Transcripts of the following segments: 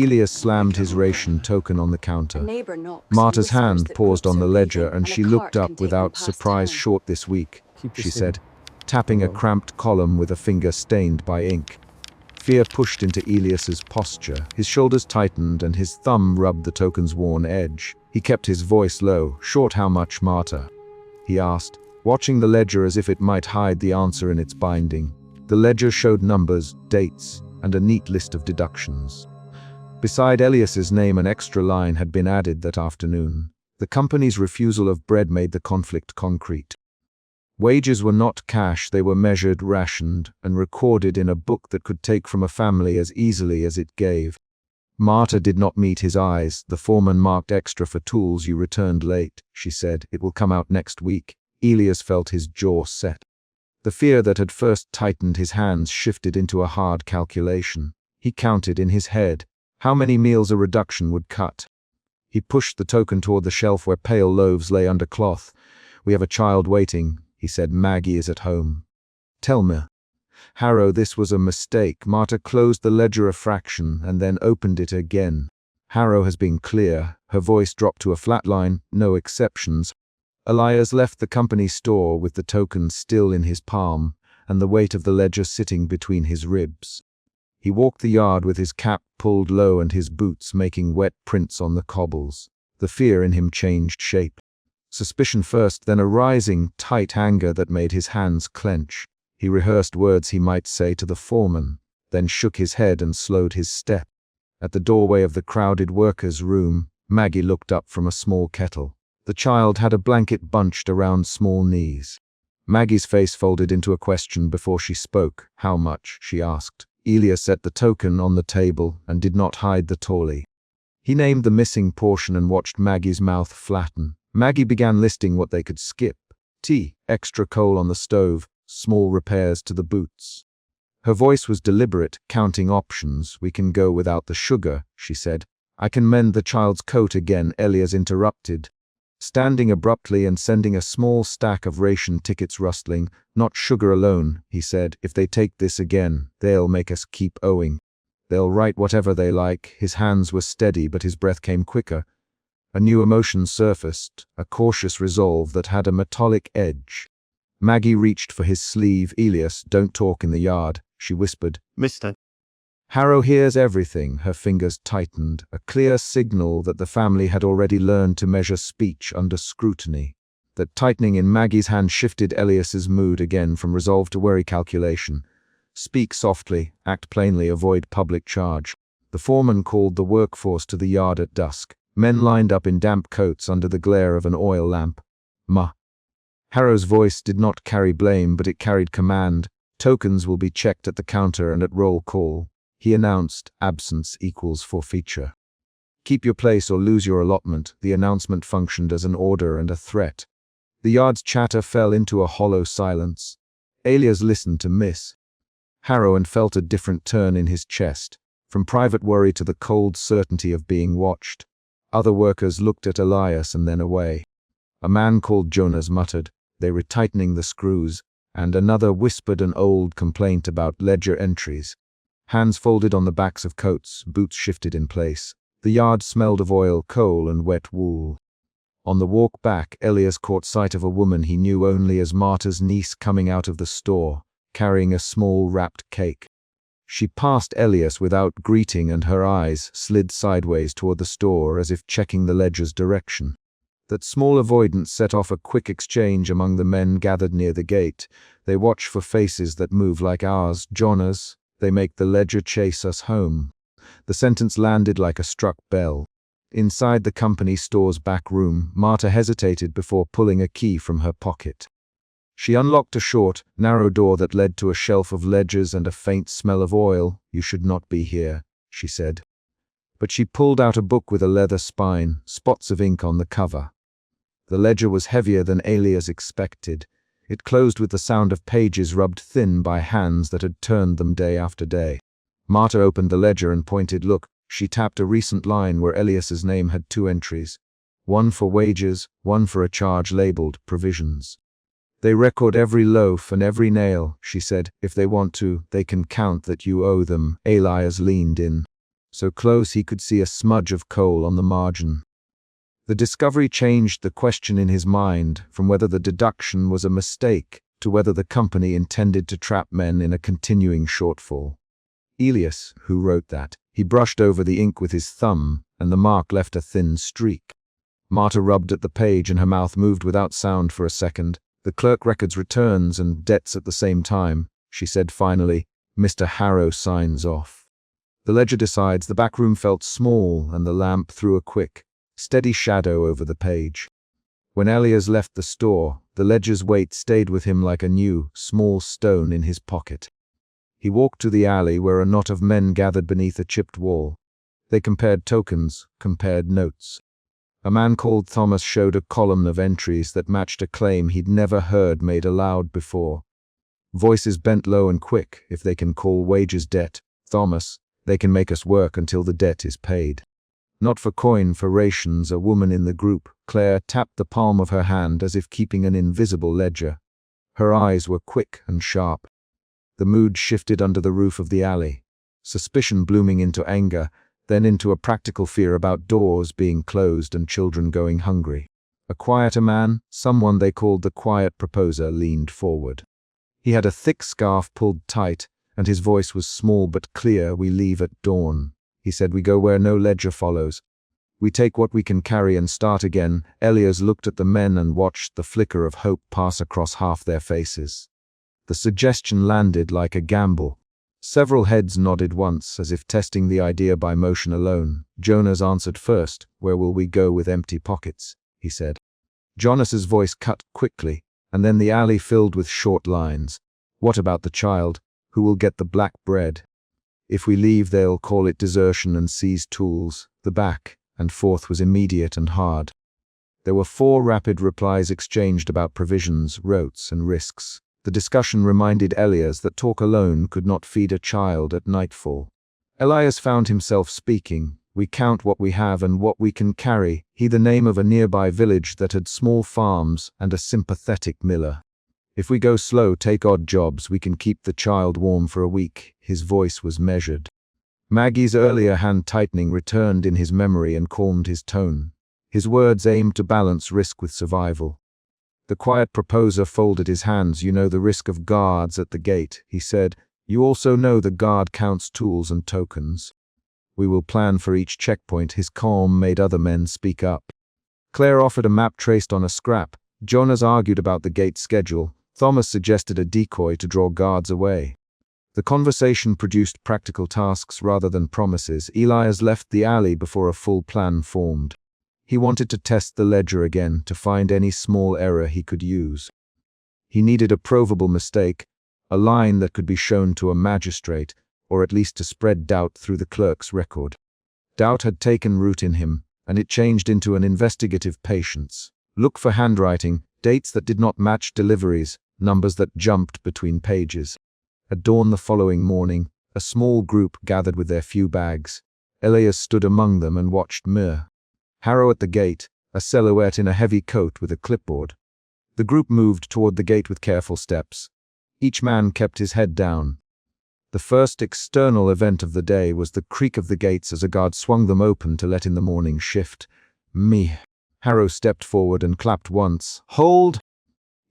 Elias slammed his ration token on the A counter. neighbor knocks and Marta's whispers hand that paused groups on the are ledger leaving and a she cart looked can up take them without past surprise. town. Short this week, she said, tapping a Hello. cramped column with a finger stained by ink. Fear pushed into Elias's posture. His shoulders tightened and his thumb rubbed the token's worn edge. He kept his voice low. Short how much, Marta? He asked, watching the ledger as if it might hide the answer in its binding. The ledger showed numbers, dates, and a neat list of deductions. Beside Elias's name, an extra line had been added that afternoon. The company's refusal of bread made the conflict concrete. Wages were not cash, they were measured, rationed, and recorded in a book that could take from a family as easily as it gave. Marta did not meet his eyes. The foreman marked extra for tools. You returned late, she said. It will come out next week. Elias felt his jaw set. The fear that had first tightened his hands shifted into a hard calculation. He counted in his head how many meals a reduction would cut. He pushed the token toward the shelf where pale loaves lay under cloth. We have a child waiting, he said. Maggie is at home. Tell me. Harrow, this was a mistake. Marta closed the ledger a fraction and then opened it again. Harrow has been clear. Her voice dropped to a flat line. No exceptions. Elias left the company store with the token still in his palm and the weight of the ledger sitting between his ribs. He walked the yard with his cap pulled low and his boots making wet prints on the cobbles. The fear in him changed shape. Suspicion first, then a rising, tight anger that made his hands clench. He rehearsed words he might say to the foreman, then shook his head and slowed his step. At the doorway of the crowded workers' room, Maggie looked up from a small kettle. The child had a blanket bunched around small knees. Maggie's face folded into a question before she spoke. How much? She asked. Elias set the token on the table and did not hide the tally. He named the missing portion and watched Maggie's mouth flatten. Maggie began listing what they could skip. Tea, extra coal on the stove, small repairs to the boots. Her voice was deliberate, counting options. We can go without the sugar, she said. I can mend the child's coat again, Elias interrupted, standing abruptly and sending a small stack of ration tickets rustling. Not sugar alone, he said. If they take this again, they'll make us keep owing. They'll write whatever they like. His hands were steady, but his breath came quicker. A new emotion surfaced, a cautious resolve that had a metallic edge. Maggie reached for his sleeve. Elias, don't talk in the yard, she whispered. Mister. Harrow hears everything. Her fingers tightened, a clear signal that the family had already learned to measure speech under scrutiny. That tightening in Maggie's hand shifted Elias's mood again from resolve to worry calculation. Speak softly, act plainly, avoid public charge. The foreman called the workforce to the yard at dusk. Men lined up in damp coats under the glare of an oil lamp. Ma. Harrow's voice did not carry blame, but it carried command. Tokens will be checked at the counter and at roll call. He announced, absence equals forfeiture. Keep your place or lose your allotment. The announcement functioned as an order and a threat. The yard's chatter fell into a hollow silence. Elias listened to Miss Harrow and felt a different turn in his chest, from private worry to the cold certainty of being watched. Other workers looked at Elias and then away. A man called Jonas muttered, they were tightening the screws, and another whispered an old complaint about ledger entries. Hands folded on the backs of coats, boots shifted in place. The yard smelled of oil, coal, and wet wool. On the walk back, Elias caught sight of a woman he knew only as Marta's niece coming out of the store, carrying a small wrapped cake. She passed Elias without greeting and her eyes slid sideways toward the store as if checking the ledger's direction. That small avoidance set off a quick exchange among the men gathered near the gate. They watch for faces that move like ours. Jonas, they make the ledger chase us home. The sentence landed like a struck bell. Inside the company store's back room, Marta hesitated before pulling a key from her pocket. She unlocked a short, narrow door that led to a shelf of ledgers and a faint smell of oil. You should not be here, she said. But she pulled out a book with a leather spine, spots of ink on the cover. The ledger was heavier than Elias expected. It closed with the sound of pages rubbed thin by hands that had turned them day after day. Marta opened the ledger and pointed. Look, she tapped a recent line where Elias's name had 2 entries. One for wages, one for a charge labeled provisions. They record every loaf and every nail, she said. If they want to, they can count that you owe them. Elias leaned in. so close he could see a smudge of coal on the margin. The discovery changed the question in his mind from whether the deduction was a mistake to whether the company intended to trap men in a continuing shortfall. Elias, who wrote that? He brushed over the ink with his thumb, and the mark left a thin streak. Marta rubbed at the page and her mouth moved without sound for a second. The clerk records returns and debts at the same time, she said finally. Mr. Harrow signs off. The ledger decides. The back room felt small and the lamp threw a quick, steady shadow over the page. When Elias left the store, the ledger's weight stayed with him like a new, small stone in his pocket. He walked to the alley where a knot of men gathered beneath a chipped wall. They compared tokens, compared notes. A man called Thomas showed a column of entries that matched a claim he'd never heard made aloud before. Voices bent low and quick. If they can call wages debt, Thomas, they can make us work until the debt is paid. Not for coin, for rations. A woman in the group, Claire, tapped the palm of her hand as if keeping an invisible ledger. Her eyes were quick and sharp. The mood shifted under the roof of the alley, suspicion blooming into anger, then into a practical fear about doors being closed and children going hungry. A quieter man, someone they called the quiet proposer, leaned forward. He had a thick scarf pulled tight, and his voice was small but clear. We leave at dawn. He said, we go where no ledger follows. We take what we can carry and start again. Elias looked at the men and watched the flicker of hope pass across half their faces. The suggestion landed like a gamble. Several heads nodded once, as if testing the idea by motion alone. Jonas answered first. Where will we go with empty pockets? He said. Jonas's voice cut quickly, and then the alley filled with short lines. What about the child? Who will get the black bread? If we leave, they'll call it desertion and seize tools. The back and forth was immediate and hard. There were 4 rapid replies exchanged about provisions, routes, and risks. The discussion reminded Elias that talk alone could not feed a child at nightfall. Elias found himself speaking. We count what we have and what we can carry. He the name of a nearby village that had small farms and a sympathetic miller. If we go slow, take odd jobs, we can keep the child warm for a week. His voice was measured. Maggie's earlier hand tightening returned in his memory and calmed his tone. His words aimed to balance risk with survival. The quiet proposer folded his hands. You know the risk of guards at the gate, he said. You also know the guard counts tools and tokens. We will plan for each checkpoint. His calm made other men speak up. Claire offered a map traced on a scrap. Jonas argued about the gate schedule. Thomas suggested a decoy to draw guards away. The conversation produced practical tasks rather than promises. Elias left the alley before a full plan formed. He wanted to test the ledger again, to find any small error he could use. He needed a provable mistake, a line that could be shown to a magistrate, or at least to spread doubt through the clerk's record. Doubt had taken root in him, and it changed into an investigative patience. Look for handwriting, dates that did not match deliveries, numbers that jumped between pages. At dawn the following morning, a small group gathered with their few bags. Elias stood among them and watched Mir. Harrow at the gate, a silhouette in a heavy coat with a clipboard. The group moved toward the gate with careful steps. Each man kept his head down. The first external event of the day was the creak of the gates as a guard swung them open to let in the morning shift. Me. Harrow stepped forward and clapped once. Hold,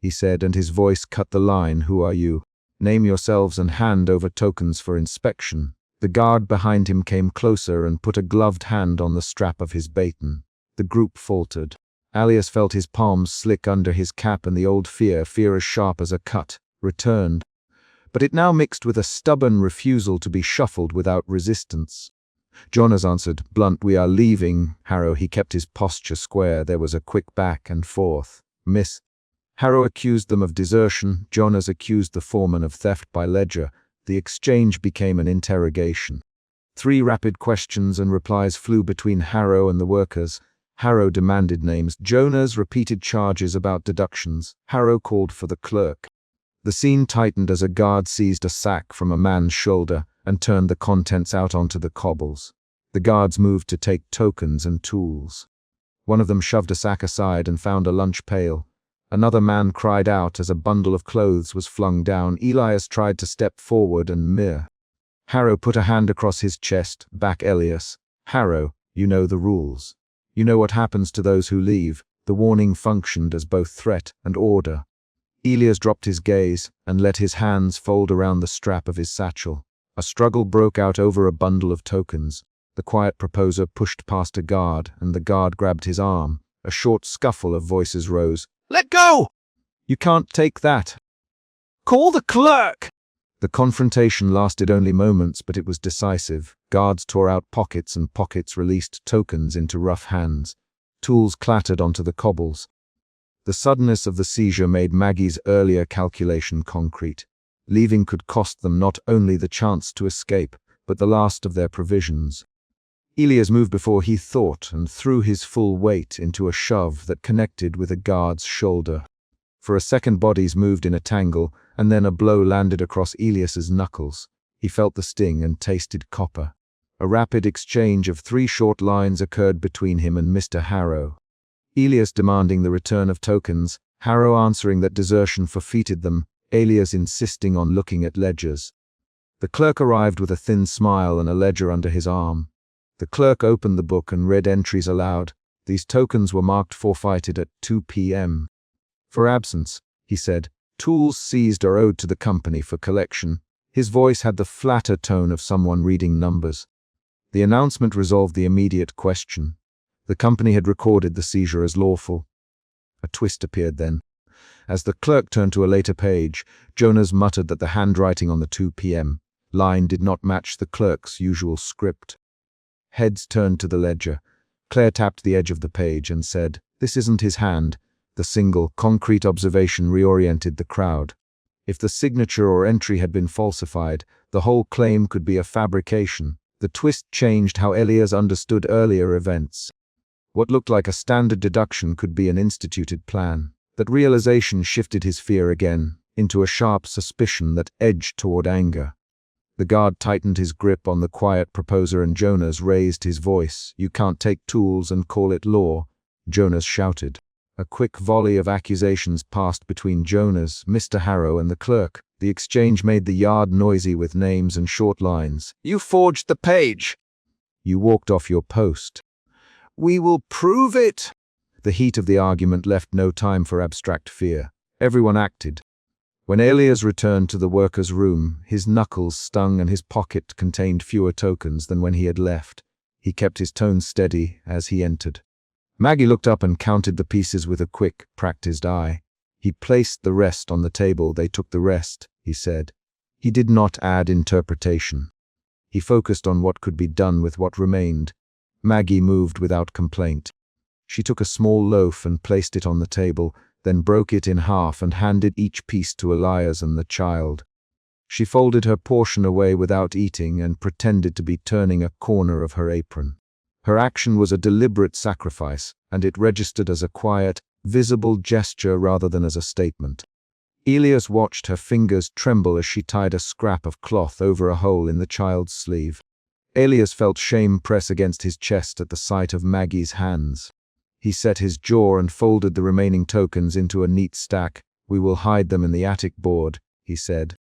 he said, and his voice cut the line. Who are you? Name yourselves and hand over tokens for inspection. The guard behind him came closer and put a gloved hand on the strap of his baton. The group faltered. Elias felt his palms slick under his cap, and the old fear as sharp as a cut, returned. But it now mixed with a stubborn refusal to be shuffled without resistance. Jonas answered, blunt, we are leaving. Harrow, he kept his posture square. There was a quick back and forth. Miss. Harrow accused them of desertion. Jonas accused the foreman of theft by ledger. The exchange became an interrogation. 3 rapid questions and replies flew between Harrow and the workers. Harrow demanded names. Jonas repeated charges about deductions. Harrow called for the clerk. The scene tightened as a guard seized a sack from a man's shoulder and turned the contents out onto the cobbles. The guards moved to take tokens and tools. One of them shoved a sack aside and found a lunch pail. Another man cried out as a bundle of clothes was flung down. Elias tried to step forward and Mir. Harrow put a hand across his chest, back Elias. Harrow, you know the rules. You know what happens to those who leave. The warning functioned as both threat and order. Elias dropped his gaze and let his hands fold around the strap of his satchel. A struggle broke out over a bundle of tokens. The quiet proposer pushed past a guard, and the guard grabbed his arm. A short scuffle of voices rose. Let go! You can't take that. Call the clerk! The confrontation lasted only moments, but it was decisive. Guards tore out pockets, and pockets released tokens into rough hands. Tools clattered onto the cobbles. The suddenness of the seizure made Maggie's earlier calculation concrete. Leaving could cost them not only the chance to escape, but the last of their provisions. Elias moved before he thought and threw his full weight into a shove that connected with a guard's shoulder. For a second, bodies moved in a tangle, and then a blow landed across Elias's knuckles. He felt the sting and tasted copper. A rapid exchange of 3 short lines occurred between him and Mr. Harrow. Elias demanding the return of tokens, Harrow answering that desertion forfeited them, Elias insisting on looking at ledgers. The clerk arrived with a thin smile and a ledger under his arm. The clerk opened the book and read entries aloud. These tokens were marked forfeited at 2 p.m. For absence, he said. Tools seized are owed to the company for collection. His voice had the flatter tone of someone reading numbers. The announcement resolved the immediate question. The company had recorded the seizure as lawful. A twist appeared then. As the clerk turned to a later page, Jonas muttered that the handwriting on the 2 p.m. line did not match the clerk's usual script. Heads turned to the ledger. Claire tapped the edge of the page and said, "This isn't his hand." The single, concrete observation reoriented the crowd. If the signature or entry had been falsified, the whole claim could be a fabrication. The twist changed how Elias understood earlier events. What looked like a standard deduction could be an instituted plan. That realization shifted his fear again, into a sharp suspicion that edged toward anger. The guard tightened his grip on the quiet proposer and Jonas raised his voice. "You can't take tools and call it law," Jonas shouted. A quick volley of accusations passed between Jonas, Mr. Harrow, and the clerk. The exchange made the yard noisy with names and short lines. You forged the page. You walked off your post. We will prove it. The heat of the argument left no time for abstract fear. Everyone acted. When Elias returned to the workers' room, his knuckles stung and his pocket contained fewer tokens than when he had left. He kept his tone steady as he entered. Maggie looked up and counted the pieces with a quick, practiced eye. He placed the rest on the table. They took the rest, he said. He did not add interpretation. He focused on what could be done with what remained. Maggie moved without complaint. She took a small loaf and placed it on the table, then broke it in half and handed each piece to Elias and the child. She folded her portion away without eating and pretended to be turning a corner of her apron. Her action was a deliberate sacrifice, and it registered as a quiet, visible gesture rather than as a statement. Elias watched her fingers tremble as she tied a scrap of cloth over a hole in the child's sleeve. Elias felt shame press against his chest at the sight of Maggie's hands. He set his jaw and folded the remaining tokens into a neat stack. "We will hide them in the attic board," he said.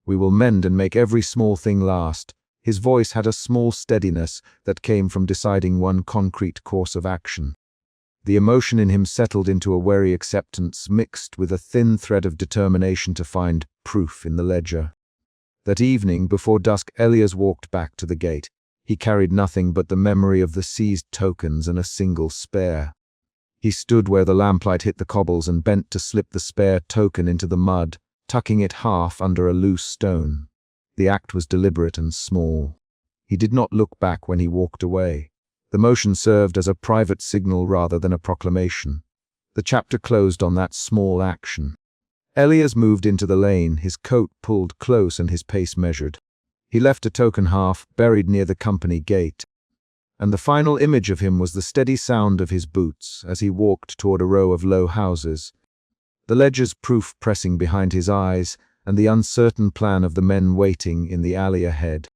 "We will mend and make every small thing last." His voice had a small steadiness that came from deciding one concrete course of action. The emotion in him settled into a wary acceptance mixed with a thin thread of determination to find proof in the ledger. That evening, before dusk, Elias walked back to the gate. He carried nothing but the memory of the seized tokens and a single spare. He stood where the lamplight hit the cobbles and bent to slip the spare token into the mud, tucking it half under a loose stone. The act was deliberate and small. He did not look back when he walked away. The motion served as a private signal rather than a proclamation. The chapter closed on that small action. Elias moved into the lane, his coat pulled close and his pace measured. He left a token half buried near the company gate. And the final image of him was the steady sound of his boots as he walked toward a row of low houses. The ledger's proof pressing behind his eyes, and the uncertain plan of the men waiting in the alley ahead.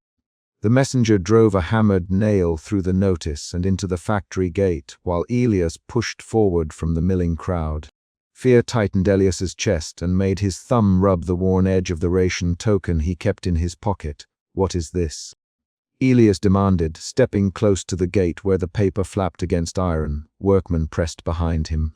The messenger drove a hammered nail through the notice and into the factory gate, while Elias pushed forward from the milling crowd. Fear tightened Elias's chest and made his thumb rub the worn edge of the ration token he kept in his pocket. "What is this?" Elias demanded, stepping close to the gate where the paper flapped against iron. Workmen pressed behind him.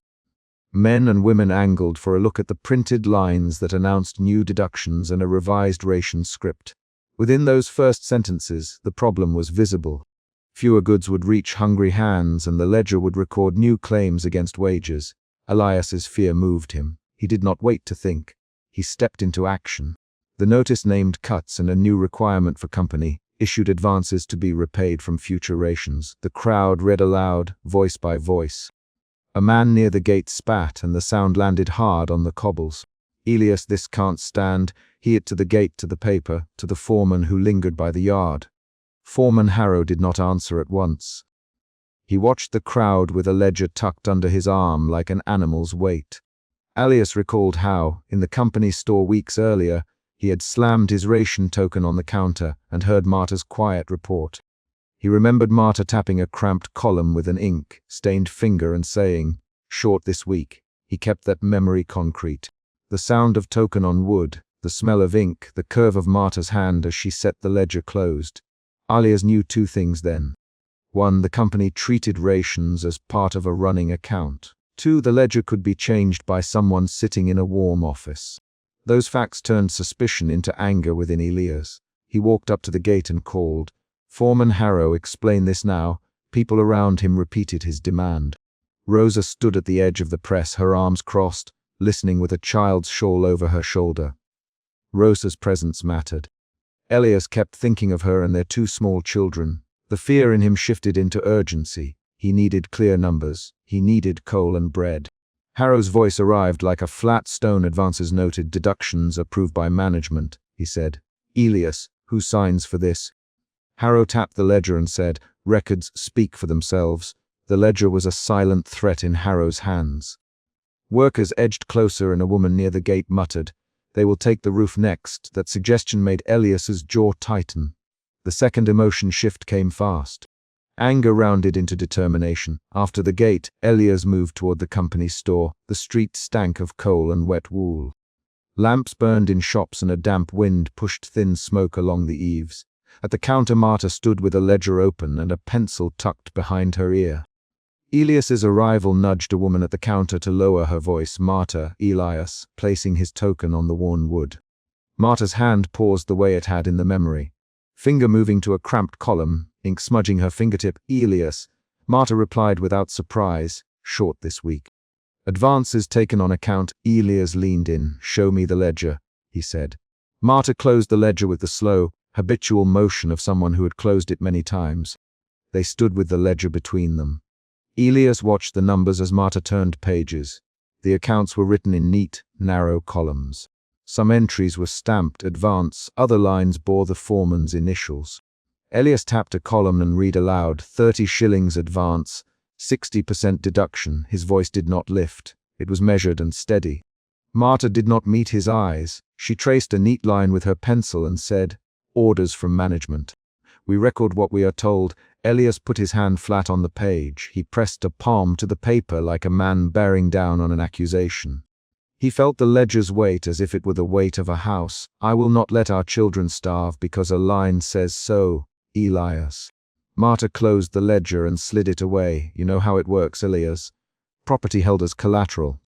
Men and women angled for a look at the printed lines that announced new deductions and a revised ration script. Within those first sentences, the problem was visible. Fewer goods would reach hungry hands, and the ledger would record new claims against wages. Elias's fear moved him. He did not wait to think. He stepped into action. The notice named cuts and a new requirement for company, issued advances to be repaid from future rations. The crowd read aloud, voice by voice. A man near the gate spat, and the sound landed hard on the cobbles. "Elias, this can't stand." He it to the gate, to the paper, to the foreman who lingered by the yard. Foreman Harrow did not answer at once. He watched the crowd with a ledger tucked under his arm like an animal's weight. Elias recalled how, in the company store weeks earlier, he had slammed his ration token on the counter and heard Marta's quiet report. He remembered Marta tapping a cramped column with an ink-stained finger and saying, "Short this week." He kept that memory concrete. The sound of token on wood, the smell of ink, the curve of Marta's hand as she set the ledger closed. Elias knew two things then. 1. The company treated rations as part of a running account. 2. The ledger could be changed by someone sitting in a warm office. Those facts turned suspicion into anger within Elias. He walked up to the gate and called, "Foreman Harrow, explain this now." People around him repeated his demand. Rosa stood at the edge of the press, her arms crossed, listening with a child's shawl over her shoulder. Rosa's presence mattered. Elias kept thinking of her and their two small children. The fear in him shifted into urgency. He needed clear numbers. He needed coal and bread. Harrow's voice arrived like a flat stone. "Advances noted, deductions approved by management," he said. "Elias, who signs for this?" Harrow tapped the ledger and said, "Records speak for themselves." The ledger was a silent threat in Harrow's hands. Workers edged closer and a woman near the gate muttered, "They will take the roof next." That suggestion made Elias's jaw tighten. The second emotion shift came fast. Anger rounded into determination. After the gate, Elias moved toward the company store. The street stank of coal and wet wool. Lamps burned in shops and a damp wind pushed thin smoke along the eaves. At the counter, Marta stood with a ledger open and a pencil tucked behind her ear. Elias's arrival nudged a woman at the counter to lower her voice. "Marta," Elias, placing his token on the worn wood. Marta's hand paused the way it had in the memory. Finger moving to a cramped column, ink smudging her fingertip. "Elias." Marta replied without surprise, "Short this week." "Advances taken on account." Elias leaned in. "Show me the ledger," he said. Marta closed the ledger with the slow, habitual motion of someone who had closed it many times. They stood with the ledger between them. Elias watched the numbers as Marta turned pages. The accounts were written in neat, narrow columns. Some entries were stamped "Advance," other lines bore the foreman's initials. Elias tapped a column and read aloud, 30 shillings advance, 60% deduction. His voice did not lift. It was measured and steady. Marta did not meet his eyes. She traced a neat line with her pencil and said, "Orders from management. We record what we are told." Elias put his hand flat on the page. He pressed a palm to the paper like a man bearing down on an accusation. He felt the ledger's weight as if it were the weight of a house. "I will not let our children starve because a line says so, Elias." Marta closed the ledger and slid it away. "You know how it works, Elias. Property held as collateral.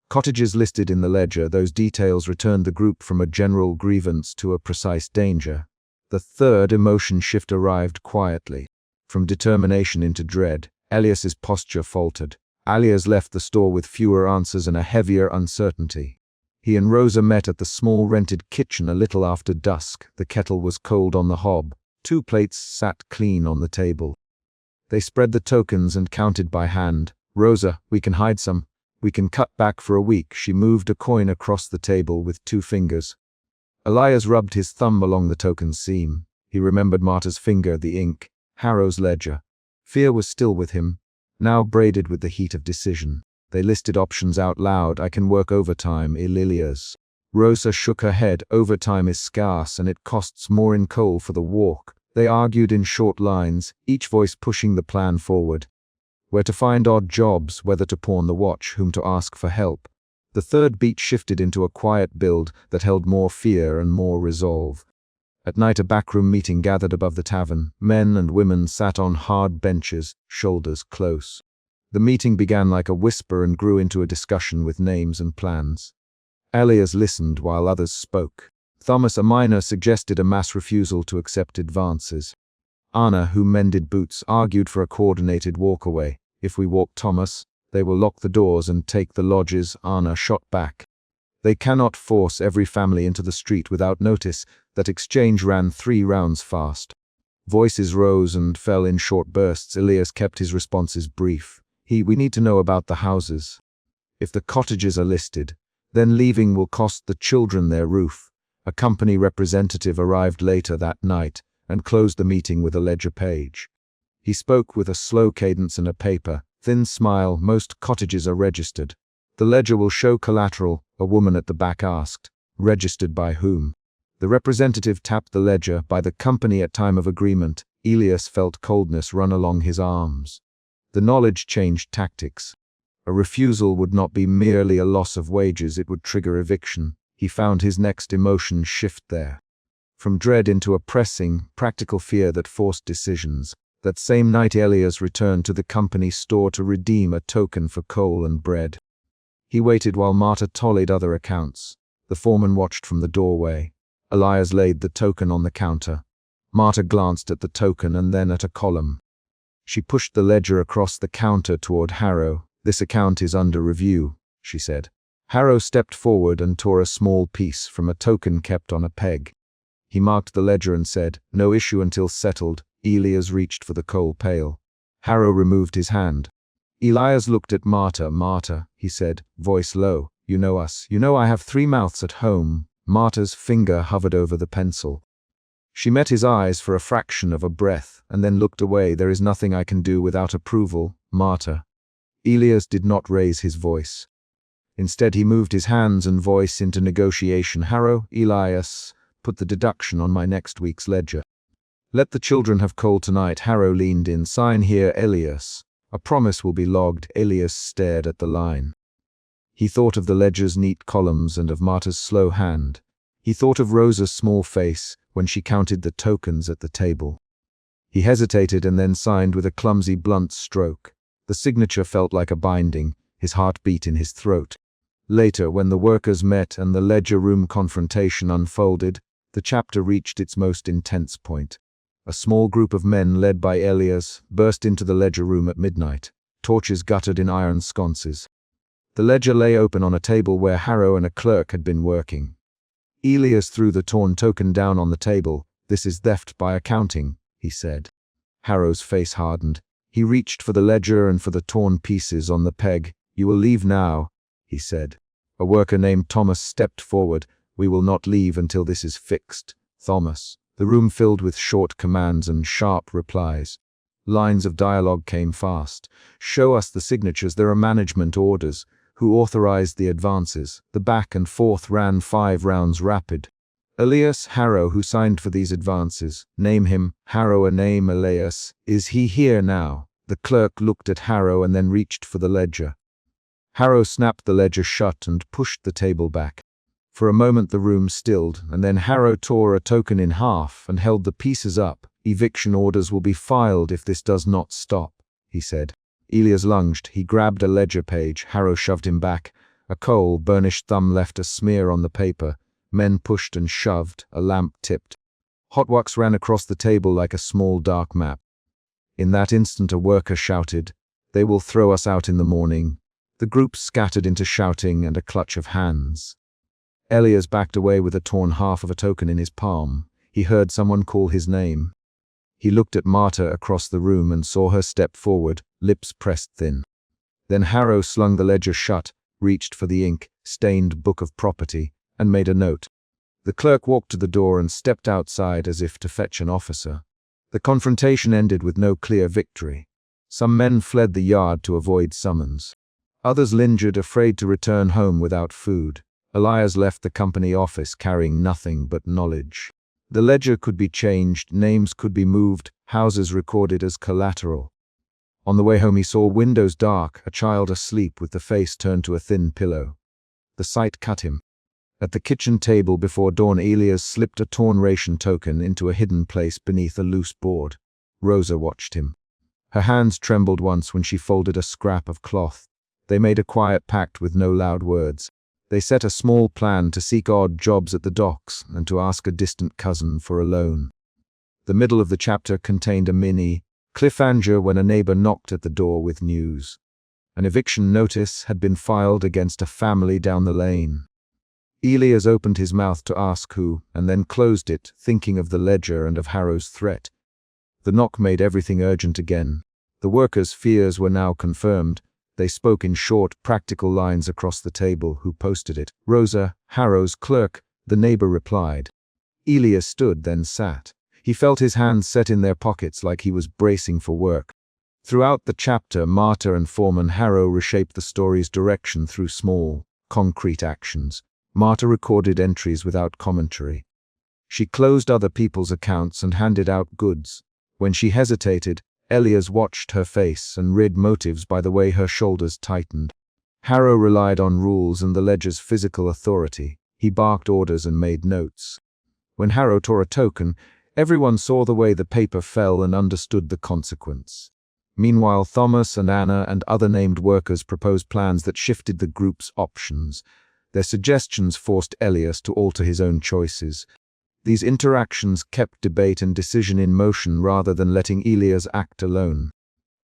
Cottages listed in the ledger, those details returned the group from a general grievance to a precise danger." The third emotion shift arrived quietly. From determination into dread, Elias's posture faltered. Elias left the store with fewer answers and a heavier uncertainty. He and Rosa met at the small rented kitchen a little after dusk. The kettle was cold on the hob. 2 plates sat clean on the table. They spread the tokens and counted by hand. "Rosa, we can hide some. We can cut back for a week." She moved a coin across the table with 2 fingers. Elias rubbed his thumb along the token's seam. He remembered Marta's finger, the ink, Harrow's ledger. Fear was still with him, now braided with the heat of decision. They listed options out loud. "I can work overtime, Elias." Rosa shook her head. "Overtime is scarce and it costs more in coal for the walk." They argued in short lines, each voice pushing the plan forward. Where to find odd jobs, whether to pawn the watch, whom to ask for help. The third beat shifted into a quiet build that held more fear and more resolve. At night a backroom meeting gathered above the tavern. Men and women sat on hard benches, shoulders close. The meeting began like a whisper and grew into a discussion with names and plans. Elias listened while others spoke. Thomas, a miner, suggested a mass refusal to accept advances. Anna, who mended boots, argued for a coordinated walkaway. If we walk, Thomas, they will lock the doors and take the lodges. Anna shot back. They cannot force every family into the street without notice. That exchange ran 3 rounds fast. Voices rose and fell in short bursts. Elias kept his responses brief. We need to know about the houses. If the cottages are listed, then leaving will cost the children their roof. A company representative arrived later that night and closed the meeting with a ledger page. He spoke with a slow cadence and a paper, thin smile. Most cottages are registered. The ledger will show collateral, a woman at the back asked. Registered by whom? The representative tapped the ledger. By the company at time of agreement. Elias felt coldness run along his arms. The knowledge changed tactics. A refusal would not be merely a loss of wages, it would trigger eviction. He found his next emotion shift there. From dread into a pressing, practical fear that forced decisions. That same night Elias returned to the company store to redeem a token for coal and bread. He waited while Marta tallied other accounts. The foreman watched from the doorway. Elias laid the token on the counter. Marta glanced at the token and then at a column. She pushed the ledger across the counter toward Harrow. This account is under review, she said. Harrow stepped forward and tore a small piece from a token kept on a peg. He marked the ledger and said, "No issue until settled." Elias reached for the coal pail. Harrow removed his hand. Elias looked at Marta. "Marta," he said, voice low, "you know us. You know I have 3 mouths at home." Marta's finger hovered over the pencil. She met his eyes for a fraction of a breath, and then looked away. "There is nothing I can do without approval, Marta." Elias did not raise his voice. Instead he moved his hands and voice into negotiation. "Harrow, Elias, put the deduction on my next week's ledger. Let the children have coal tonight." Harrow leaned in. "Sign here, Elias. A promise will be logged." Elias stared at the line. He thought of the ledger's neat columns and of Marta's slow hand. He thought of Rosa's small face when she counted the tokens at the table. He hesitated and then signed with a clumsy, blunt stroke. The signature felt like a binding, his heart beat in his throat. Later, when the workers met and the ledger room confrontation unfolded, the chapter reached its most intense point. A small group of men, led by Elias, burst into the ledger room at midnight, torches guttered in iron sconces. The ledger lay open on a table where Harrow and a clerk had been working. Elias threw the torn token down on the table. "This is theft by accounting," he said. Harrow's face hardened. He reached for the ledger and for the torn pieces on the peg. "You will leave now," he said. A worker named Thomas stepped forward. "We will not leave until this is fixed, Thomas." The room filled with short commands and sharp replies. Lines of dialogue came fast. "Show us the signatures. There are management orders. Who authorized the advances?" The back and forth ran 5 rounds rapid. "Elias Harrow, who signed for these advances. Name him." "Harrow, a name, Elias. Is he here now?" The clerk looked at Harrow and then reached for the ledger. Harrow snapped the ledger shut and pushed the table back. For a moment the room stilled, and then Harrow tore a token in half and held the pieces up. "Eviction orders will be filed if this does not stop," he said. Elias lunged. He grabbed a ledger page. Harrow shoved him back. A coal, burnished thumb left a smear on the paper. Men pushed and shoved. A lamp tipped. Hot wax ran across the table like a small dark map. In that instant a worker shouted, "They will throw us out in the morning." The group scattered into shouting and a clutch of hands. Elias backed away with a torn half of a token in his palm. He heard someone call his name. He looked at Marta across the room and saw her step forward, lips pressed thin. Then Harrow slung the ledger shut, reached for the ink-stained book of property, and made a note. The clerk walked to the door and stepped outside as if to fetch an officer. The confrontation ended with no clear victory. Some men fled the yard to avoid summons. Others lingered, afraid to return home without food. Elias left the company office carrying nothing but knowledge. The ledger could be changed, names could be moved, houses recorded as collateral. On the way home he saw windows dark, a child asleep with the face turned to a thin pillow. The sight cut him. At the kitchen table before dawn, Elias slipped a torn ration token into a hidden place beneath a loose board. Rosa watched him. Her hands trembled once when she folded a scrap of cloth. They made a quiet pact with no loud words. They set a small plan to seek odd jobs at the docks and to ask a distant cousin for a loan. The middle of the chapter contained a mini cliffhanger when a neighbor knocked at the door with news. An eviction notice had been filed against a family down the lane. Elias opened his mouth to ask who, and then closed it, thinking of the ledger and of Harrow's threat. The knock made everything urgent again. The workers' fears were now confirmed. They spoke in short, practical lines across the table. Who posted it? Rosa, Harrow's clerk, the neighbor replied. Elias stood, then sat. He felt his hands set in their pockets like he was bracing for work. Throughout the chapter, Marta and Foreman Harrow reshaped the story's direction through small, concrete actions. Marta recorded entries without commentary. She closed other people's accounts and handed out goods. When she hesitated, Elias watched her face and read motives by the way her shoulders tightened. Harrow relied on rules and the ledger's physical authority. He barked orders and made notes. When Harrow tore a token, everyone saw the way the paper fell and understood the consequence. Meanwhile, Thomas and Anna and other named workers proposed plans that shifted the group's options. Their suggestions forced Elias to alter his own choices. These interactions kept debate and decision in motion rather than letting Elias act alone.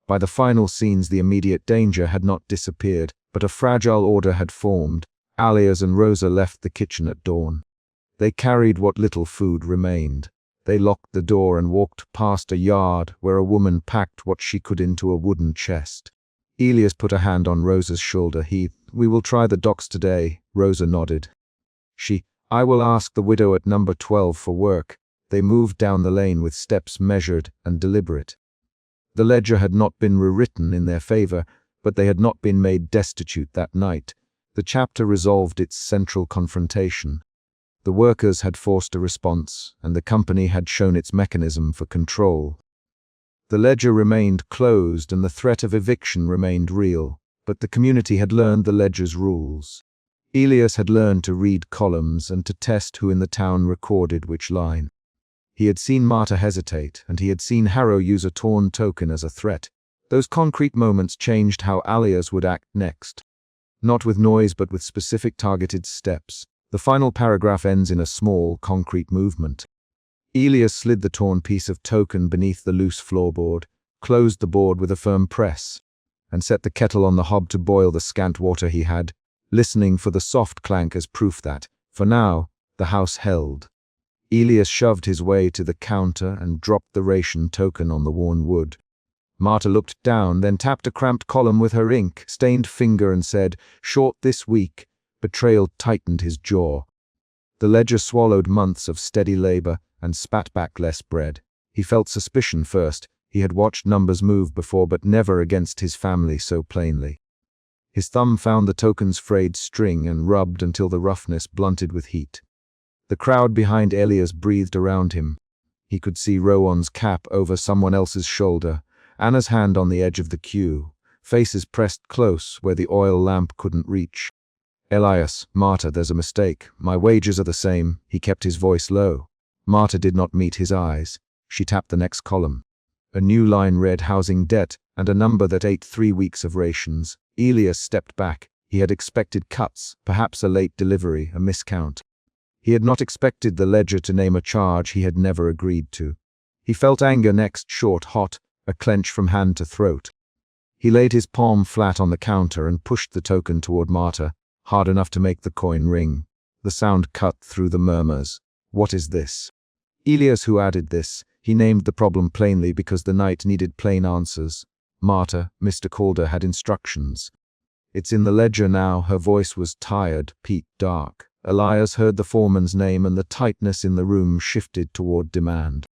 By the final scenes, the immediate danger had not disappeared, but a fragile order had formed. Elias and Rosa left the kitchen at dawn. They carried what little food remained. They locked the door and walked past a yard where a woman packed what she could into a wooden chest. Elias put a hand on Rosa's shoulder. We will try the docks today. Rosa nodded. I will ask the widow at number 12 for work. They moved down the lane with steps measured and deliberate. The ledger had not been rewritten in their favor, but they had not been made destitute that night. The chapter resolved its central confrontation. The workers had forced a response, and the company had shown its mechanism for control. The ledger remained closed and the threat of eviction remained real, but the community had learned the ledger's rules. Elias had learned to read columns and to test who in the town recorded which line. He had seen Marta hesitate, and he had seen Harrow use a torn token as a threat. Those concrete moments changed how Elias would act next. Not with noise, but with specific targeted steps. The final paragraph ends in a small, concrete movement. Elias slid the torn piece of token beneath the loose floorboard, closed the board with a firm press, and set the kettle on the hob to boil the scant water he had, listening for the soft clank as proof that, for now, the house held. Elias shoved his way to the counter and dropped the ration token on the worn wood. Marta looked down, then tapped a cramped column with her ink-stained finger and said, "Short this week." Betrayal tightened his jaw. The ledger swallowed months of steady labor and spat back less bread. He felt suspicion first. He had watched numbers move before, but never against his family so plainly. His thumb found the token's frayed string and rubbed until the roughness blunted with heat. The crowd behind Elias breathed around him. He could see Rowan's cap over someone else's shoulder, Anna's hand on the edge of the queue, faces pressed close where the oil lamp couldn't reach. "Elias, Marta, there's a mistake. My wages are the same." He kept his voice low. Marta did not meet his eyes. She tapped the next column. A new line read housing debt and a number that ate 3 weeks of rations. Elias stepped back. He had expected cuts, perhaps a late delivery, a miscount. He had not expected the ledger to name a charge he had never agreed to. He felt anger next, short, hot, a clench from hand to throat. He laid his palm flat on the counter and pushed the token toward Marta, hard enough to make the coin ring. The sound cut through the murmurs. "What is this?" Elias, who added this, he named the problem plainly because the night needed plain answers. "Marta, Mr. Calder had instructions." "It's in the ledger now." Her voice was tired, peat dark. Elias heard the foreman's name and the tightness in the room shifted toward demand.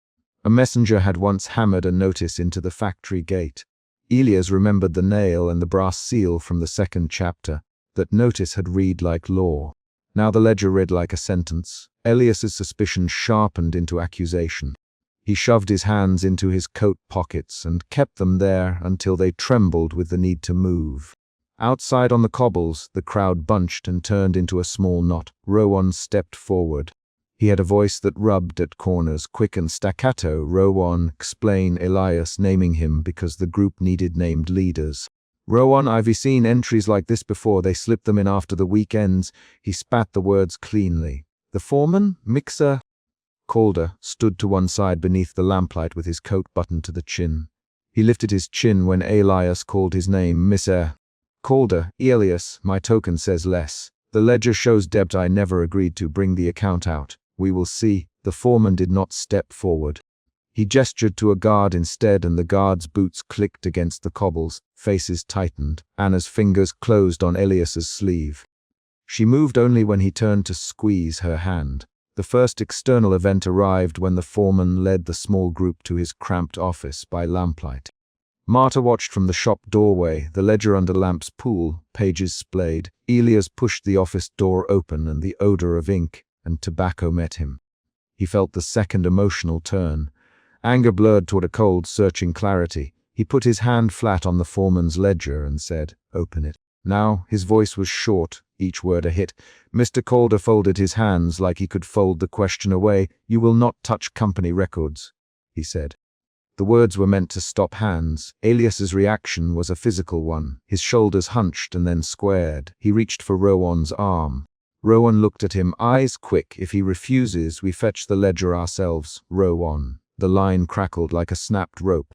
A messenger had once hammered a notice into the factory gate. Elias remembered the nail and the brass seal from the second chapter. That notice had read like law. Now the ledger read like a sentence. Elias's suspicion sharpened into accusation. He shoved his hands into his coat pockets and kept them there until they trembled with the need to move. Outside on the cobbles, the crowd bunched and turned into a small knot. Rowan stepped forward. He had a voice that rubbed at corners, quick and staccato. Rowan, explain Elias, naming him because the group needed named leaders. Rowan, I've seen entries like this before. They slip them in after the weekends. He spat the words cleanly. The foreman, Mixer. Calder stood to one side beneath the lamplight with his coat buttoned to the chin. He lifted his chin when Elias called his name, Mr. Calder, Elias, my token says less. The ledger shows debt I never agreed to. Bring the account out. We will see. The foreman did not step forward. He gestured to a guard instead, and the guard's boots clicked against the cobbles. Faces tightened. Anna's fingers closed on Elias's sleeve. She moved only when he turned to squeeze her hand. The first external event arrived when the foreman led the small group to his cramped office by lamplight. Marta watched from the shop doorway, the ledger under lamps pool, pages splayed. Elias pushed the office door open, and the odor of ink and tobacco met him. He felt the second emotional turn. Anger blurred toward a cold, searching clarity. He put his hand flat on the foreman's ledger and said, "Open it." Now, his voice was short, each word a hit. Mr. Calder folded his hands like he could fold the question away. "You will not touch company records," he said. The words were meant to stop hands. Elias's reaction was a physical one. His shoulders hunched and then squared. He reached for Rowan's arm. Rowan looked at him, eyes quick. "If he refuses, we fetch the ledger ourselves." Rowan. The line crackled like a snapped rope.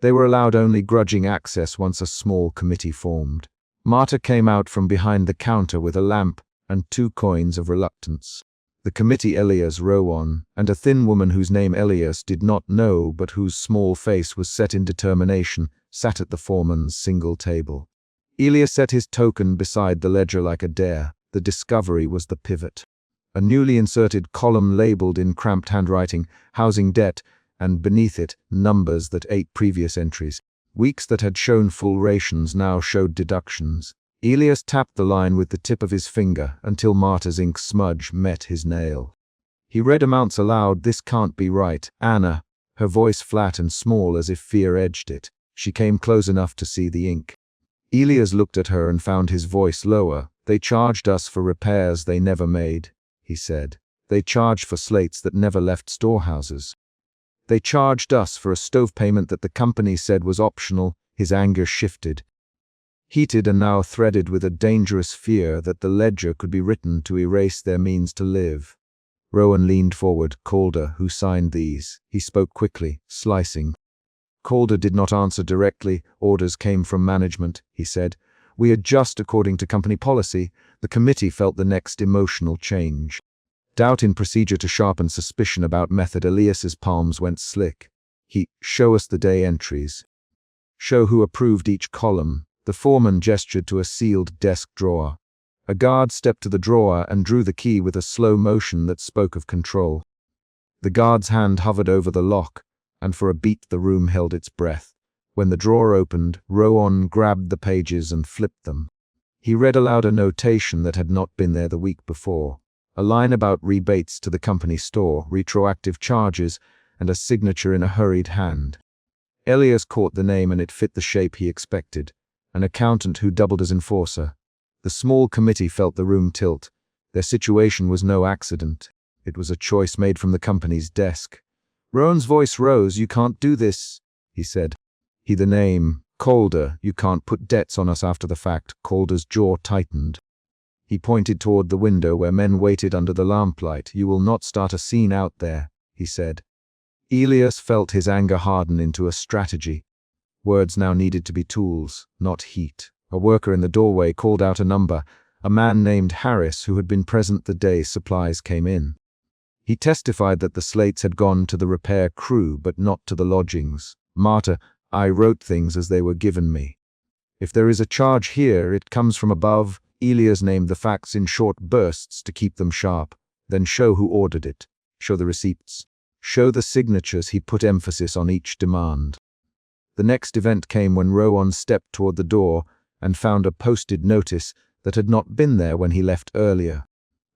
They were allowed only grudging access once a small committee formed. Marta came out from behind the counter with a lamp and 2 coins of reluctance. The committee, Elias, Rowan, and a thin woman whose name Elias did not know but whose small face was set in determination, sat at the foreman's single table. Elias set his token beside the ledger like a dare. The discovery was the pivot. A newly inserted column labeled in cramped handwriting, "Housing debt," and beneath it, numbers that ate previous entries. Weeks that had shown full rations now showed deductions. Elias tapped the line with the tip of his finger until Marta's ink smudge met his nail. He read amounts aloud. "This can't be right. Anna," her voice flat and small as if fear edged it. She came close enough to see the ink. Elias looked at her and found his voice lower. "They charged us for repairs they never made," he said. "They charged for slates that never left storehouses. They charged us for a stove payment that the company said was optional." His anger shifted. Heated and now threaded with a dangerous fear that the ledger could be written to erase their means to live. Rowan leaned forward. "Calder, who signed these?" He spoke quickly, slicing. Calder did not answer directly. "Orders came from management," he said. "We adjust according to company policy." The committee felt the next emotional change. Doubt in procedure to sharpen suspicion about method. Elias's palms went slick. "Show us the day entries. Show who approved each column." The foreman gestured to a sealed desk drawer. A guard stepped to the drawer and drew the key with a slow motion that spoke of control. The guard's hand hovered over the lock, and for a beat the room held its breath. When the drawer opened, Rowan grabbed the pages and flipped them. He read aloud a notation that had not been there the week before. A line about rebates to the company store, retroactive charges, and a signature in a hurried hand. Elias caught the name, and it fit the shape he expected. An accountant who doubled as enforcer. The small committee felt the room tilt. Their situation was no accident. It was a choice made from the company's desk. Rowan's voice rose. "You can't do this," he said. The name, Calder. "You can't put debts on us after the fact." Calder's jaw tightened. He pointed toward the window where men waited under the lamplight. "You will not start a scene out there," he said. Elias felt his anger harden into a strategy. Words now needed to be tools, not heat. A worker in the doorway called out a number, a man named Harris who had been present the day supplies came in. He testified that the slates had gone to the repair crew but not to the lodgings. "Marta, I wrote things as they were given me. If there is a charge here, it comes from above." Elias named the facts in short bursts to keep them sharp. "Then show who ordered it. Show the receipts. Show the signatures." He put emphasis on each demand. The next event came when Rowan stepped toward the door and found a posted notice that had not been there when he left earlier.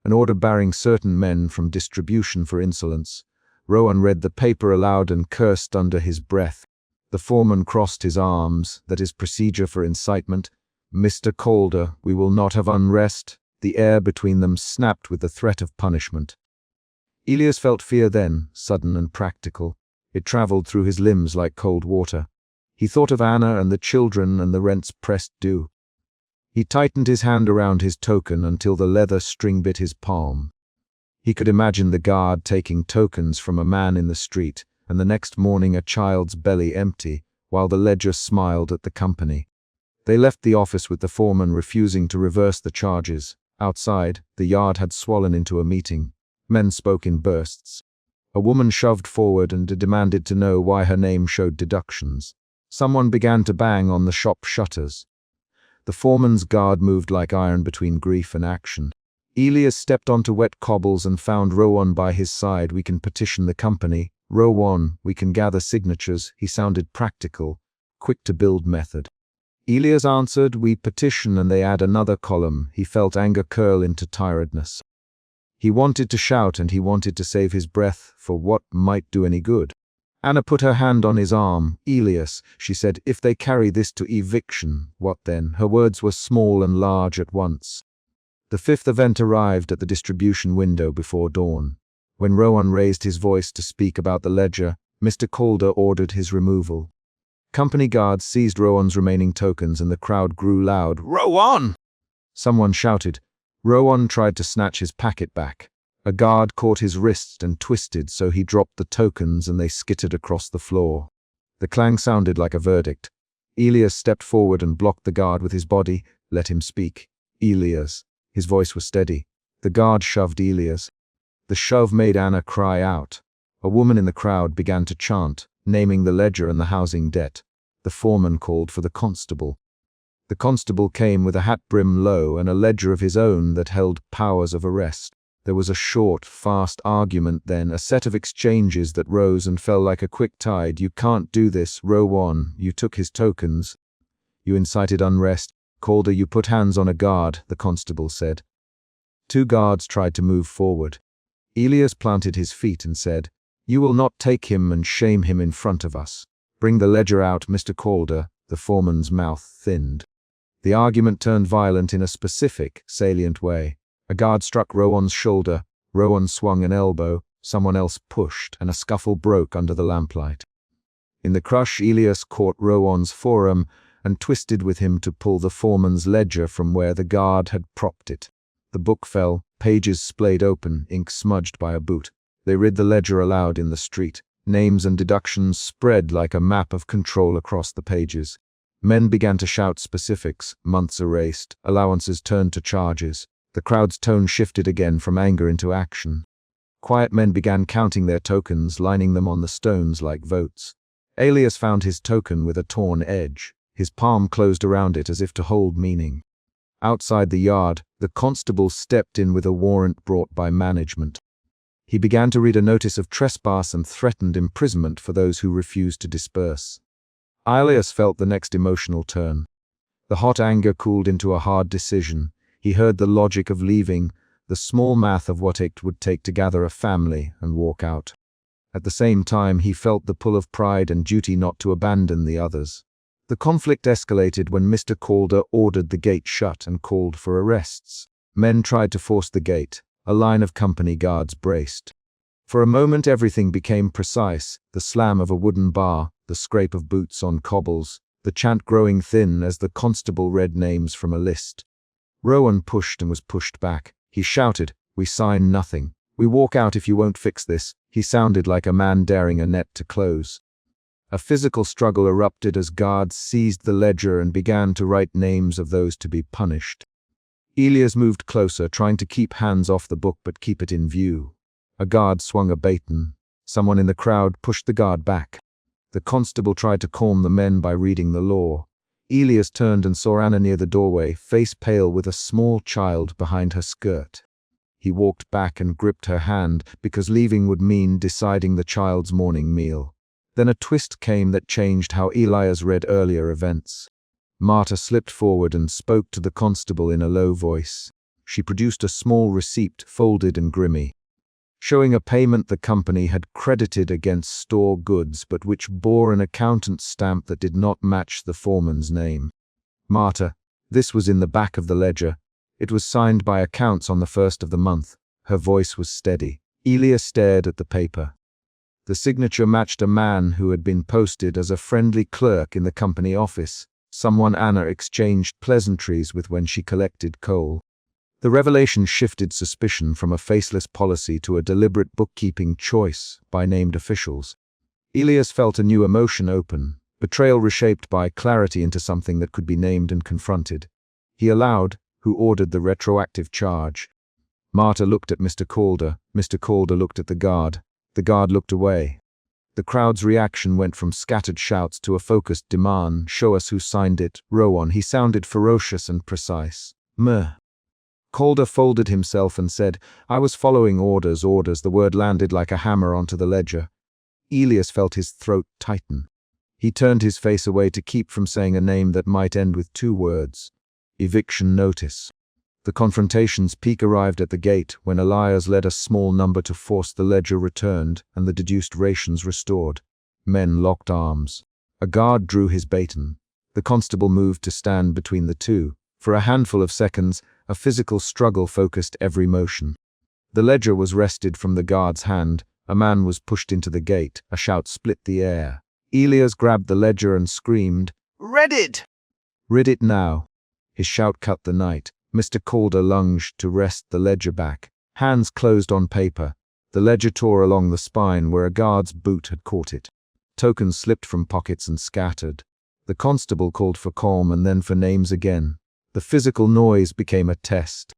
An order barring certain men from distribution for insolence. Rowan read the paper aloud and cursed under his breath. The foreman crossed his arms. "That is procedure for incitement." Mr. Calder, we will not have unrest. The air between them snapped with the threat of punishment. Elias felt fear then, sudden and practical. It traveled through his limbs like cold water. He thought of Anna and the children and the rent's pressed due. He tightened his hand around his token until the leather string bit his palm. He could imagine the guard taking tokens from a man in the street, and the next morning a child's belly empty, while the ledger smiled at the company. They left the office with the foreman refusing to reverse the charges. Outside, the yard had swollen into a meeting. Men spoke in bursts. A woman shoved forward and demanded to know why her name showed deductions. Someone began to bang on the shop shutters. The foreman's guard moved like iron between grief and action. Elias stepped onto wet cobbles and found Rowan by his side. We can petition the company. Rowan, we can gather signatures. He sounded practical, quick to build method. Elias answered, we petition, and they add another column. He felt anger curl into tiredness. He wanted to shout and he wanted to save his breath for what might do any good. Anna put her hand on his arm. Elias, she said, if they carry this to eviction, what then? Her words were small and large at once. The fifth event arrived at the distribution window before dawn. When Rowan raised his voice to speak about the ledger, Mr. Calder ordered his removal. Company guards seized Rowan's remaining tokens and the crowd grew loud. Rowan! Someone shouted. Rowan tried to snatch his packet back. A guard caught his wrist and twisted, so he dropped the tokens and they skittered across the floor. The clang sounded like a verdict. Elias stepped forward and blocked the guard with his body. Let him speak. Elias. His voice was steady. The guard shoved Elias. The shove made Anna cry out. A woman in the crowd began to chant, naming the ledger and the housing debt. The foreman called for the constable. The constable came with a hat brim low and a ledger of his own that held powers of arrest. There was a short, fast argument then, a set of exchanges that rose and fell like a quick tide. You can't do this, Rowan. You took his tokens. You incited unrest. Calder, you put hands on a guard, the constable said. Two guards tried to move forward. Elias planted his feet and said, you will not take him and shame him in front of us. Bring the ledger out, Mr. Calder. The foreman's mouth thinned. The argument turned violent in a specific, salient way. A guard struck Rowan's shoulder. Rowan swung an elbow. Someone else pushed, and a scuffle broke under the lamplight. In the crush, Elias caught Rowan's forearm and twisted with him to pull the foreman's ledger from where the guard had propped it. The book fell, pages splayed open, ink smudged by a boot. They read the ledger aloud in the street. Names and deductions spread like a map of control across the pages. Men began to shout specifics, months erased, allowances turned to charges. The crowd's tone shifted again from anger into action. Quiet men began counting their tokens, lining them on the stones like votes. Elias found his token with a torn edge. His palm closed around it as if to hold meaning. Outside the yard, the constable stepped in with a warrant brought by management. He began to read a notice of trespass and threatened imprisonment for those who refused to disperse. Elias felt the next emotional turn. The hot anger cooled into a hard decision. He heard the logic of leaving, the small math of what it would take to gather a family and walk out. At the same time, he felt the pull of pride and duty not to abandon the others. The conflict escalated when Mr. Calder ordered the gate shut and called for arrests. Men tried to force the gate. A line of company guards braced. For a moment everything became precise, the slam of a wooden bar, the scrape of boots on cobbles, the chant growing thin as the constable read names from a list. Rowan pushed and was pushed back. He shouted, we sign nothing. We walk out if you won't fix this. He sounded like a man daring a net to close. A physical struggle erupted as guards seized the ledger and began to write names of those to be punished. Elias moved closer, trying to keep hands off the book but keep it in view. A guard swung a baton. Someone in the crowd pushed the guard back. The constable tried to calm the men by reading the law. Elias turned and saw Anna near the doorway, face pale with a small child behind her skirt. He walked back and gripped her hand because leaving would mean deciding the child's morning meal. Then a twist came that changed how Elias read earlier events. Marta slipped forward and spoke to the constable in a low voice. She produced a small receipt, folded and grimy, showing a payment the company had credited against store goods but which bore an accountant's stamp that did not match the foreman's name. Marta, This was in the back of the ledger. It was signed by accounts on the 1st of the month. Her voice was steady. Elias stared at the paper. The signature matched a man who had been posted as a friendly clerk in the company office, someone Anna exchanged pleasantries with when she collected coal. The revelation shifted suspicion from a faceless policy to a deliberate bookkeeping choice by named officials. Elias felt a new emotion open, betrayal reshaped by clarity into something that could be named and confronted. He allowed, who ordered the retroactive charge. Marta looked at Mr. Calder. Mr. Calder looked at the guard. The guard looked away. The crowd's reaction went from scattered shouts to a focused demand. "Show us who signed it." Rowan, he sounded ferocious and precise. "Meh." Calder folded himself and said, "I was following orders." The word landed like a hammer onto the ledger. Elias felt his throat tighten. He turned his face away to keep from saying a name that might end with 2 words. Eviction notice. The confrontation's peak arrived at the gate when Elias led a small number to force the ledger returned and the deduced rations restored. Men locked arms. A guard drew his baton. The constable moved to stand between the two. For a handful of seconds, a physical struggle focused every motion. The ledger was wrested from the guard's hand. A man was pushed into the gate. A shout split the air. Elias grabbed the ledger and screamed, "Read it!" "Read it now." His shout cut the night. Mr. Calder lunged to wrest the ledger back. Hands closed on paper. The ledger tore along the spine where a guard's boot had caught it. Tokens slipped from pockets and scattered. The constable called for calm and then for names again. The physical noise became a test.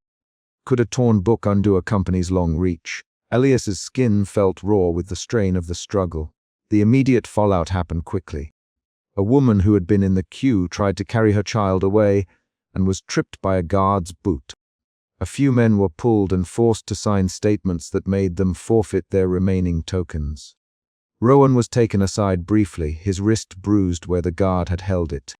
Could a torn book undo a company's long reach? Elias's skin felt raw with the strain of the struggle. The immediate fallout happened quickly. A woman who had been in the queue tried to carry her child away and was tripped by a guard's boot. A few men were pulled and forced to sign statements that made them forfeit their remaining tokens. Rowan was taken aside briefly, his wrist bruised where the guard had held it.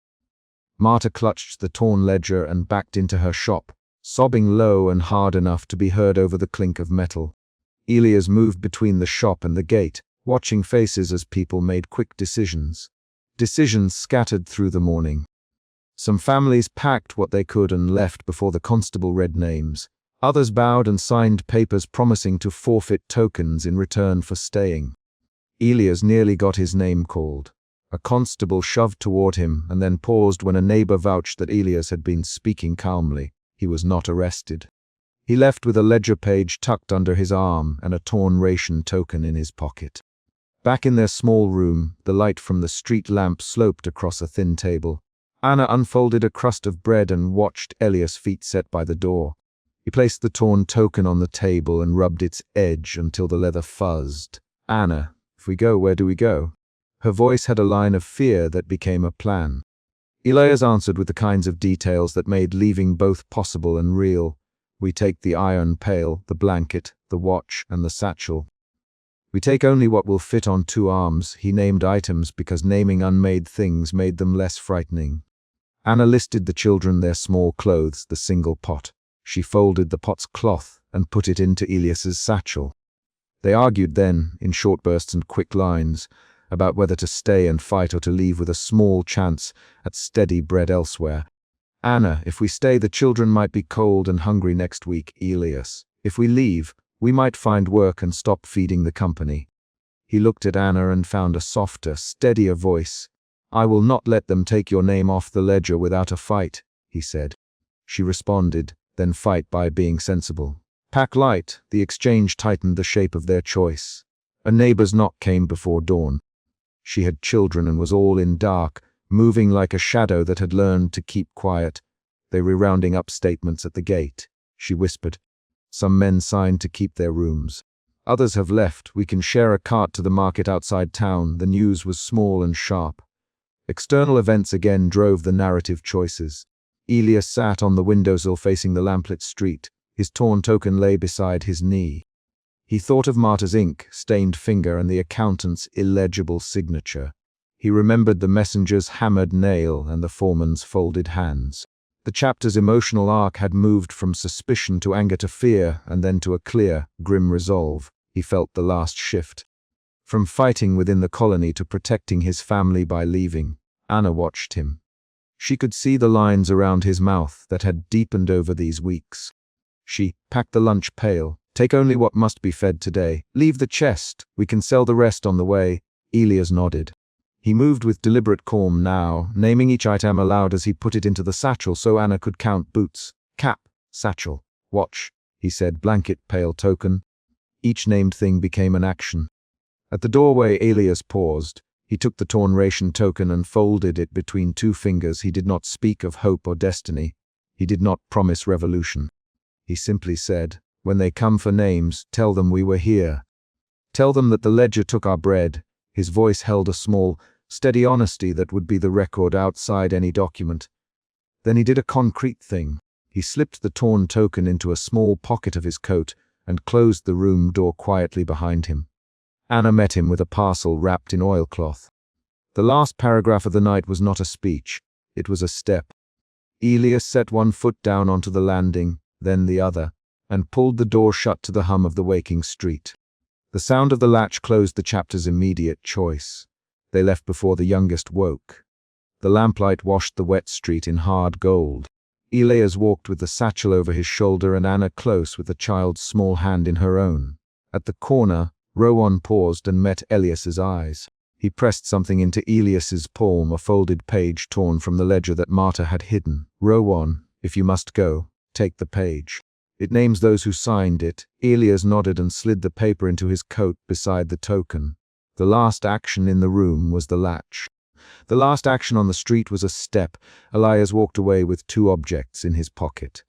Marta clutched the torn ledger and backed into her shop, sobbing low and hard enough to be heard over the clink of metal. Elias moved between the shop and the gate, watching faces as people made quick decisions. Decisions scattered through the morning. Some families packed what they could and left before the constable read names. Others bowed and signed papers promising to forfeit tokens in return for staying. Elias nearly got his name called. A constable shoved toward him and then paused when a neighbor vouched that Elias had been speaking calmly. He was not arrested. He left with a ledger page tucked under his arm and a torn ration token in his pocket. Back in their small room, the light from the street lamp sloped across a thin table. Anna unfolded a crust of bread and watched Elias' feet set by the door. He placed the torn token on the table and rubbed its edge until the leather fuzzed. "Anna, if we go, where do we go?" Her voice had a line of fear that became a plan. Elias answered with the kinds of details that made leaving both possible and real. "We take the iron pail, the blanket, the watch, and the satchel. We take only what will fit on 2 arms." He named items because naming unmade things made them less frightening. Anna listed the children, their small clothes, the single pot. She folded the pot's cloth and put it into Elias's satchel. They argued then, in short bursts and quick lines, about whether to stay and fight or to leave with a small chance at steady bread elsewhere. "Anna, if we stay, the children might be cold and hungry next week." "Elias, if we leave, we might find work and stop feeding the company." He looked at Anna and found a softer, steadier voice. "I will not let them take your name off the ledger without a fight," he said. She responded, "Then fight by being sensible." Pack light, the exchange tightened the shape of their choice. A neighbor's knock came before dawn. She had children and was all in dark, moving like a shadow that had learned to keep quiet. They were rounding up statements at the gate. She whispered, "Some men signed to keep their rooms. Others have left. We can share a cart to the market outside town." The news was small and sharp. External events again drove the narrative choices. Elias sat on the windowsill facing the lamplit street. His torn token lay beside his knee. He thought of Marta's ink, stained finger, and the accountant's illegible signature. He remembered the messenger's hammered nail and the foreman's folded hands. The chapter's emotional arc had moved from suspicion to anger to fear, and then to a clear, grim resolve. He felt the last shift. From fighting within the colony to protecting his family by leaving. Anna watched him. She could see the lines around his mouth that had deepened over these weeks. She packed the lunch pail. Take only what must be fed today. Leave the chest. We can sell the rest on the way. Elias nodded. He moved with deliberate calm now, naming each item aloud as he put it into the satchel so Anna could count: boots, cap, satchel, watch, he said, blanket, pail, token. Each named thing became an action. At the doorway, Elias paused. He took the torn ration token and folded it between two fingers. He did not speak of hope or destiny. He did not promise revolution. He simply said, "When they come for names, tell them we were here. Tell them that the ledger took our bread." His voice held a small, steady honesty that would be the record outside any document. Then he did a concrete thing. He slipped the torn token into a small pocket of his coat and closed the room door quietly behind him. Anna met him with a parcel wrapped in oilcloth. The last paragraph of the night was not a speech. It was a step. Elias set one foot down onto the landing, then the other, and pulled the door shut to the hum of the waking street. The sound of the latch closed the chapter's immediate choice. They left before the youngest woke. The lamplight washed the wet street in hard gold. Elias walked with the satchel over his shoulder and Anna close with the child's small hand in her own. At the corner, Rowan paused and met Elias's eyes. He pressed something into Elias's palm, a folded page torn from the ledger that Marta had hidden. "Rowan, if you must go, take the page. It names those who signed it." Elias nodded and slid the paper into his coat beside the token. The last action in the room was the latch. The last action on the street was a step. Elias walked away with two objects in his pocket: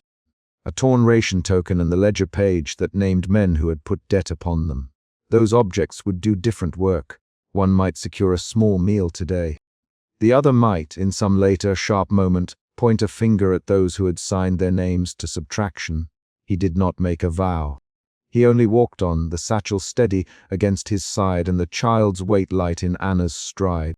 a torn ration token and the ledger page that named men who had put debt upon them. Those objects would do different work. One might secure a small meal today. The other might, in some later, sharp moment, point a finger at those who had signed their names to subtraction. He did not make a vow. He only walked on, the satchel steady against his side and the child's weight light in Anna's stride.